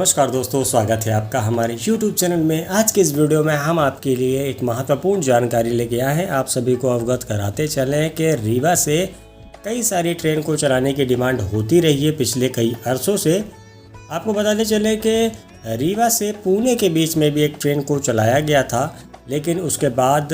नमस्कार दोस्तों, स्वागत है आपका हमारे YouTube चैनल में। आज के इस वीडियो में हम आपके लिए एक महत्वपूर्ण जानकारी लेके आए हैं। आप सभी को अवगत कराते चलें कि रीवा से कई सारी ट्रेन को चलाने की डिमांड होती रही है पिछले कई अरसों से। आपको बताते चलें कि रीवा से पुणे के बीच में भी एक ट्रेन को चलाया गया था, लेकिन उसके बाद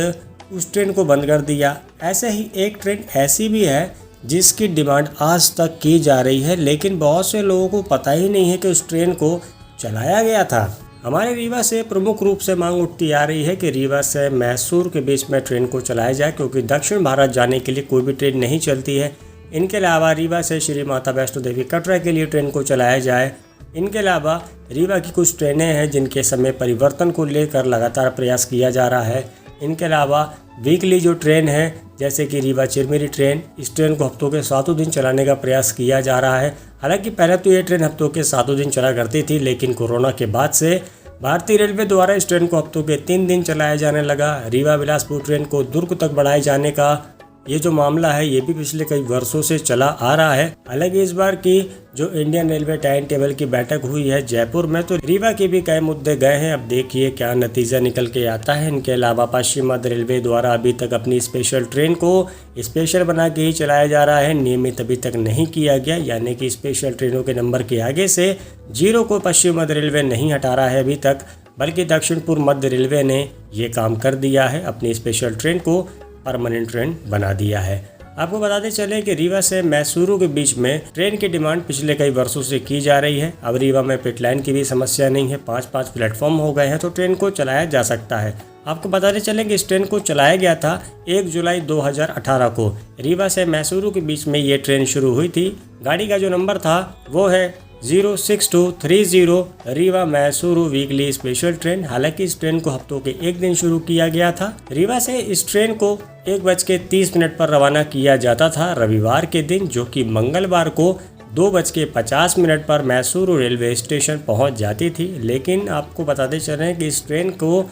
उस ट्रेन को बंद कर दिया। ऐसे ही एक ट्रेन ऐसी भी है जिसकी डिमांड आज तक की जा रही है, लेकिन बहुत से लोगों को पता ही नहीं है कि उस ट्रेन को चलाया गया था। हमारे रीवा से प्रमुख रूप से मांग उठती आ रही है कि रीवा से मैसूर के बीच में ट्रेन को चलाया जाए, क्योंकि दक्षिण भारत जाने के लिए कोई भी ट्रेन नहीं चलती है। इनके अलावा रीवा से श्री माता वैष्णो देवी कटरा के लिए ट्रेन को चलाया जाए। इनके अलावा रीवा की कुछ ट्रेनें हैं जिनके समय परिवर्तन को लेकर लगातार प्रयास किया जा रहा है। इनके अलावा वीकली जो ट्रेन है, जैसे कि रीवा चिरमिरी ट्रेन, इस ट्रेन को हफ्तों के 7 दिन चलाने का प्रयास किया जा रहा है। हालांकि पहले तो ये ट्रेन हफ्तों के 7 दिन चला करती थी, लेकिन कोरोना के बाद से भारतीय रेलवे द्वारा इस ट्रेन को हफ्तों के 3 दिन चलाया जाने लगा। रीवा बिलासपुर ट्रेन को दुर्ग तक बढ़ाए जाने का ये जो मामला है, ये भी पिछले कई वर्षों से चला आ रहा है। हालांकि इस बार की जो इंडियन रेलवे टाइम टेबल की बैठक हुई है जयपुर में, तो रीवा के भी कई मुद्दे गए हैं। अब देखिए क्या नतीजा निकल के आता है। इनके अलावा पश्चिम मध्य रेलवे द्वारा अभी तक अपनी स्पेशल ट्रेन को स्पेशल बना के ही चलाया जा रहा है, नियमित अभी तक नहीं किया गया। यानी कि स्पेशल ट्रेनों के नंबर के आगे से 0 को पश्चिम मध्य रेलवे नहीं हटा रहा है अभी तक, बल्कि दक्षिण पूर्व मध्य रेलवे ने ये काम कर दिया है, अपनी स्पेशल ट्रेन को परमानेंट ट्रेन बना दिया है। आपको बताते चले कि रीवा से मैसूरू के बीच में ट्रेन की डिमांड पिछले कई वर्षों से की जा रही है। अब रीवा में पिट लाइन की भी समस्या नहीं है, 5 प्लेटफॉर्म हो गए हैं, तो ट्रेन को चलाया जा सकता है। आपको बताते चले कि इस ट्रेन को चलाया गया था 1 जुलाई 2018 को। रीवा से मैसूरू के बीच में ये ट्रेन शुरू हुई थी। गाड़ी का जो नंबर था वो है 06230 Rewa Mysuru weekly special train. हालांकि इस ट्रेन को हफ्तों के 1 दिन शुरू किया गया था। रीवा से इस ट्रेन को 1:30 पर रवाना किया जाता था रविवार के दिन, जो कि मंगलवार को 2:50 पर मैसूरू रेलवे स्टेशन पहुंच जाती थी। लेकिन आपको बताते चलें कि इस ट्रेन को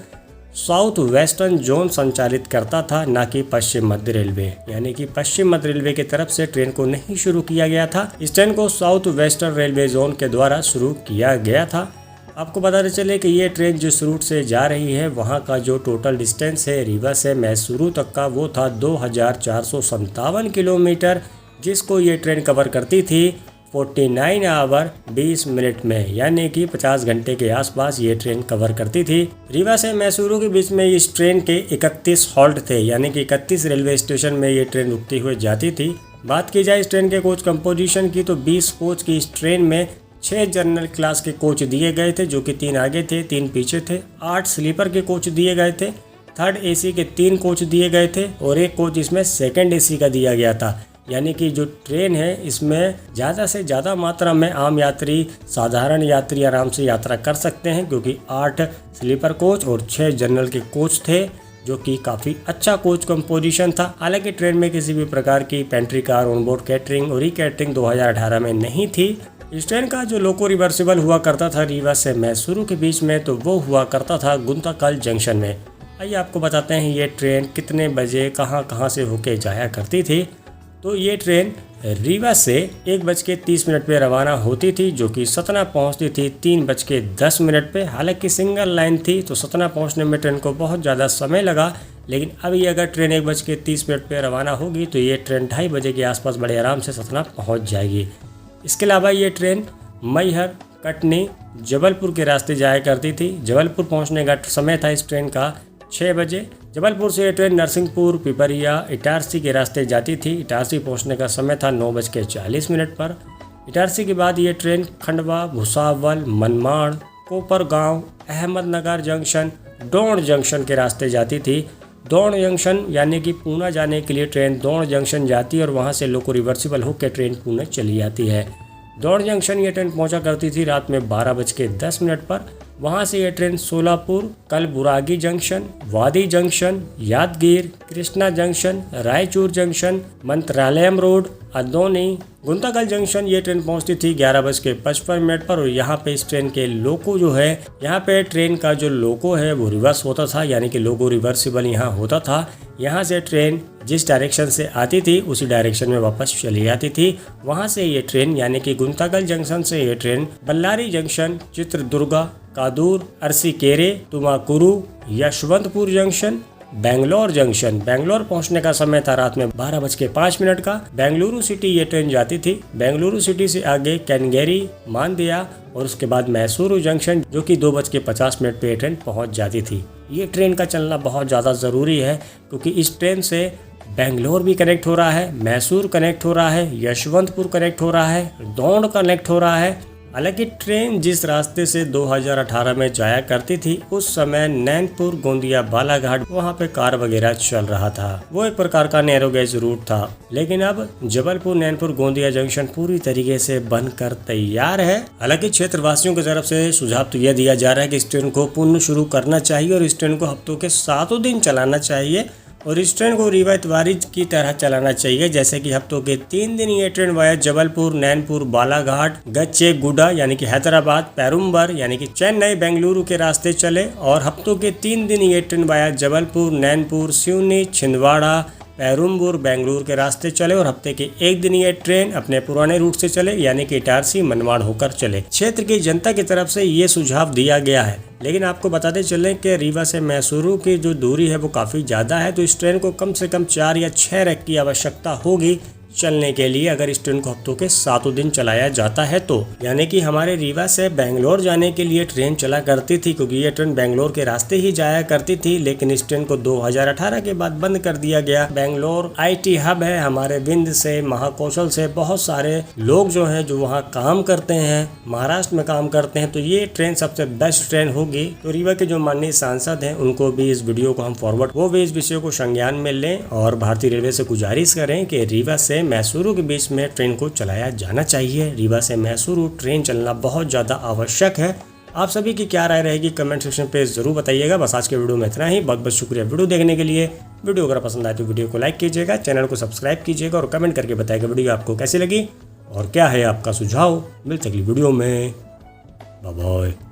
साउथ वेस्टर्न जोन संचालित करता था, ना कि पश्चिम मध्य रेलवे। यानी कि पश्चिम मध्य रेलवे की तरफ से ट्रेन को नहीं शुरू किया गया था। इस ट्रेन को साउथ वेस्टर्न रेलवे जोन के द्वारा शुरू किया गया था। आपको बताते चले कि ये ट्रेन जिस रूट से जा रही है, वहाँ का जो टोटल डिस्टेंस है रीवा से मैसूरू तक का, वो था 2457 किलोमीटर, जिसको ये ट्रेन कवर करती थी 49 आवर 20 मिनट में। यानी कि 50 घंटे के आसपास ये ट्रेन कवर करती थी। रीवा से मैसूरू के बीच में इस ट्रेन के 31 हॉल्ट थे, यानी कि 31 रेलवे स्टेशन में ये ट्रेन रुकती हुई जाती थी। बात की जाए इस ट्रेन के कोच कंपोजिशन की, तो 20 कोच की इस ट्रेन में 6 जनरल क्लास के कोच दिए गए थे, जो कि 3 आगे थे 3 पीछे थे। 8 स्लीपर के कोच दिए गए थे। थर्ड AC के 3 कोच दिए गए थे और 1 कोच इसमें सेकंड AC का दिया गया था। यानी कि जो ट्रेन है इसमें ज़्यादा से ज़्यादा मात्रा में आम यात्री, साधारण यात्री आराम से यात्रा कर सकते हैं, क्योंकि 8 स्लीपर कोच और 6 जनरल के कोच थे, जो कि काफ़ी अच्छा कोच कंपोजिशन था। हालांकि ट्रेन में किसी भी प्रकार की पेंट्री कार, ऑनबोर्ड कैटरिंग और ई-कैटरिंग 2018 में नहीं थी। इस ट्रेन का जो लोको रिवर्सिबल हुआ करता था रीवा से मैसूरू के बीच में, तो वो हुआ करता था गुंताकल जंक्शन में। आइए आपको बताते हैं ये ट्रेन कितने बजे कहाँ से होके जाया करती थी। तो ये ट्रेन रीवा से 1:30 पे रवाना होती थी, जो कि सतना पहुंचती थी 3:10 पे। हालांकि सिंगल लाइन थी, तो सतना पहुंचने में ट्रेन को बहुत ज़्यादा समय लगा। लेकिन अभी अगर ट्रेन 1:30 पे रवाना होगी, तो ये ट्रेन 2:30 बजे के आसपास बड़े आराम से सतना पहुंच जाएगी। इसके अलावा ये ट्रेन मैहर, कटनी, जबलपुर के रास्ते जाया करती थी। जबलपुर पहुँचने का समय था इस ट्रेन का 6 बजे। जबलपुर से ये ट्रेन नरसिंहपुर, पिपरिया, इटारसी के रास्ते जाती थी। इटारसी पहुंचने का समय था 9:40 पर। इटारसी के बाद ये ट्रेन खंडवा, भुसावल, मनमाड़, कोपरगांव, अहमदनगर जंक्शन, दौड़ जंक्शन के रास्ते जाती थी। दौड़ जंक्शन यानी कि पूना जाने के लिए ट्रेन दौड़ जंक्शन जाती है और वहाँ से लोको रिवर्सिबल होकर ट्रेन पुणे चली जाती है। दौड़ जंक्शन ये ट्रेन पहुँचा करती थी रात में 12:10 पर। वहाँ से ये train Solapur, Kalaburagi junction, Wadi junction, Yadgir, Krishna junction, Raichur junction, Mantralayam road, Adoni, Guntakal junction ये ट्रेन पहुंचती थी 11:55 पर। और यहाँ पे इस ट्रेन के लोको जो है, यहाँ पे ट्रेन का जो लोको है वो रिवर्स होता था, यानी कि लोको रिवर्सिबल यहाँ होता था। यहाँ से ट्रेन जिस डायरेक्शन से आती थी उसी डायरेक्शन में वापस चली आती थी। वहाँ से ये ट्रेन यानी कि गुंताकल जंक्शन से ये train Ballari junction, Chitradurga, Kadur, Arsikere, Tumakuru, Yeshwantpur junction, Bangalore junction, Bangalore पहुंचने का समय था रात में 12:05 का। बेंगलुरु सिटी ये ट्रेन जाती थी। बेंगलुरु सिटी से आगे कैनगेरी, मानदिया और उसके बाद मैसूरू जंक्शन, जो कि 2:50 पे ये ट्रेन पहुंच जाती थी। ये ट्रेन का चलना बहुत ज़्यादा ज़रूरी है, क्योंकि इस ट्रेन से बेंगलोर भी कनेक्ट हो रहा है, मैसूर कनेक्ट हो रहा है, यशवंतपुर कनेक्ट हो रहा है, दौंड कनेक्ट हो रहा है। हालांकि ट्रेन जिस रास्ते से 2018 में जाया करती थी उस समय नैनपुर, गोंदिया, बालाघाट वहाँ पे कार वगैरह चल रहा था। वो एक प्रकार का नैरो गेज रूट था। लेकिन अब जबलपुर, नैनपुर, गोंदिया जंक्शन पूरी तरीके से बनकर तैयार है। हालांकि क्षेत्रवासियों की तरफ से सुझाव तो यह दिया जा रहा है कि इस ट्रेन को पुनः शुरू करना चाहिए और इस ट्रेन को हफ्तों के 7 दिन चलाना चाहिए और इस ट्रेन को रिवायतवारी की तरह चलाना चाहिए, जैसे कि हफ्तों के 3 दिन ये ट्रेन वाया जबलपुर, नैनपुर, बालाघाट, गच्चेगुडा यानी कि हैदराबाद, पेरुम्बर यानी कि चेन्नई, बेंगलुरु के रास्ते चले। और हफ्तों के 3 दिन ये ट्रेन वाया जबलपुर, नैनपुर, सिवनी, छिंदवाड़ा, पेरुम्बूर, बेंगलुरु के रास्ते चले। और हफ्ते के 1 दिन ये ट्रेन अपने पुराने रूट से चले, यानी कि इटारसी, मनमाड़ होकर चले। क्षेत्र की जनता की तरफ से ये सुझाव दिया गया है। लेकिन आपको बताते चलें कि रीवा से मैसूरू की जो दूरी है वो काफ़ी ज़्यादा है, तो इस ट्रेन को कम से कम 4 या 6 रैक की आवश्यकता होगी चलने के लिए, अगर इस ट्रेन को हफ्तों के 7 दिन चलाया जाता है तो। यानी कि हमारे रीवा से बेंगलोर जाने के लिए ट्रेन चला करती थी, क्योंकि ये ट्रेन बेंगलोर के रास्ते ही जाया करती थी। लेकिन इस ट्रेन को 2018 के बाद बंद कर दिया गया। बेंगलोर IT हब है, हमारे विंध्य से, महाकौशल से बहुत सारे लोग जो हैं जो वहाँ काम करते हैं, महाराष्ट्र में काम करते हैं, तो ये ट्रेन सबसे बेस्ट ट्रेन होगी। तो रीवा के जो माननीय सांसद हैं उनको भी इस वीडियो को हम फॉरवर्ड, वो भी इस विषय को संज्ञान में लें और भारतीय रेलवे से गुजारिश करें कि रीवा से मैसूरू के बीच में ट्रेन को चलाया जाना चाहिए। रीवा से मैसूरू ट्रेन चलना बहुत ज़्यादा आवश्यक है। आप सभी की क्या राय रहेगी कमेंट सेक्शन पे ज़रूर बताइएगा। बस आज के वीडियो में इतना ही। बहुत बहुत शुक्रिया वीडियो देखने के लिए। वीडियो अगर पसंद आए तो वीडियो को लाइक कीजिएगा, चैनल को सब्सक्राइब कीजिएगा और कमेंट करके बताइएगा वीडियो आपको कैसी लगी और क्या है आपका सुझाव। मिलते अगली वीडियो में। Bye bye.